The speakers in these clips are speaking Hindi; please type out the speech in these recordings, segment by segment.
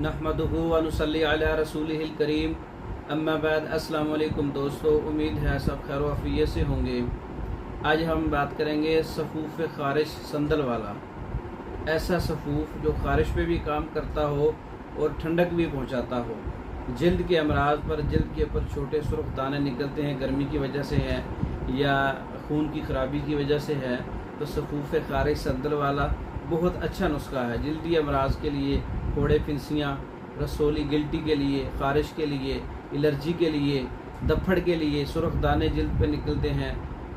नहमदुहु व नुसल्ली अला रसूलिहिल करीम। अम्मा बाद। अस्सलाम वालेकुम दोस्तों, उम्मीद है सब खैर वफ़ियत से होंगे। आज हम बात करेंगे सफ़ूफ़ ख़ारिश संदल वाला। ऐसा सफ़ूफ़ जो ख़ारिश पे भी काम करता हो और ठंडक भी पहुंचाता हो। जल्द के अमराज पर, जल्द के ऊपर छोटे सुर्ख दाने निकलते हैं, गर्मी की वजह से है या खून की ख़राबी की वजह से है, तो सफ़ूफ़ ख़ारिश संदल वाला बहुत अच्छा नुस्खा है। जल्दी अमराज के लिए, फोड़े फिंसियाँ, रसोली गिल्टी के लिए, ख़ारिश के लिए, एलर्जी के लिए, दफड़ के लिए, सुर्ख दाने जल्द पे निकलते हैं,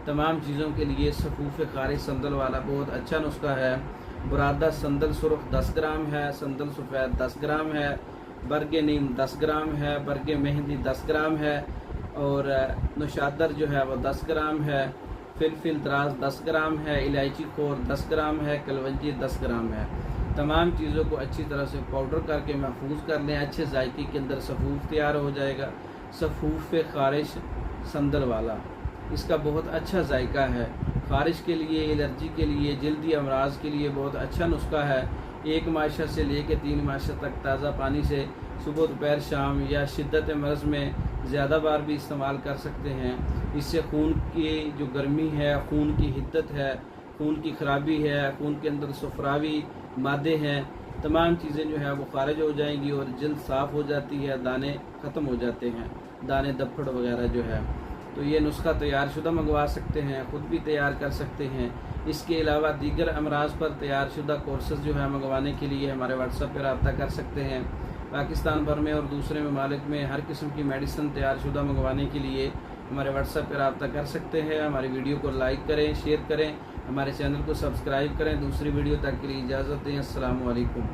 तमाम चीज़ों के लिए सफ़ूफ़ ख़ारिश संदल वाला बहुत अच्छा नुस्खा है। बुरादा संदल सुर्ख 10 ग्राम है, संदल सफ़ेद 10 ग्राम है, बरगे नीम 10 ग्राम है, बरगे मेहंदी 10 ग्राम है, और नौशादर जो है वो 10 ग्राम है, फिलफिल दराज 10 ग्राम है, इलायची खोर 10 ग्राम है, कलवंजी 10 ग्राम है। तमाम चीज़ों को अच्छी तरह से पाउडर करके महफूज कर लें। अच्छे जायके के अंदर सफ़ूफ़ तैयार हो जाएगा। सफ़ूफ़ ख़ारिश संदल वाला, इसका बहुत अच्छा जायका है। ख़ारिश के लिए, एलर्जी के लिए, जल्दी अमराज के लिए बहुत अच्छा नुस्खा है। 1 माशा से लेकर 3 माशा तक ताज़ा पानी से सुबह दोपहर शाम या शिद्दत मर्ज़ में ज़्यादा बार भी इस्तेमाल कर सकते हैं। इससे खून की जो गर्मी है, खून की हिद्दत है, खून की ख़राबी है, खून के अंदर सफरावी मादे हैं, तमाम चीज़ें जो है वो खारिज हो जाएंगी और जल्द साफ़ हो जाती है, दाने ख़त्म हो जाते हैं, दाने दफड़ वगैरह जो है। तो ये नुस्खा तैयार शुदा मंगवा सकते हैं, ख़ुद भी तैयार कर सकते हैं। इसके अलावा दीगर अमराज पर तैयार शुदा कोर्सेज़ जो है मंगवाने के लिए हमारे व्हाट्सएप पर रब्ता कर सकते हैं। पाकिस्तान भर में और दूसरे ममालिक में हर किस्म की मेडिसिन तैयार शुदा मंगवाने के लिए हमारे व्हाट्सएप पर रब्ता कर सकते हैं। हमारी वीडियो को लाइक करें, शेयर करें, हमारे चैनल को सब्सक्राइब करें। दूसरी वीडियो तक के लिए इजाज़त दें। अस्सलामु अलैकुम।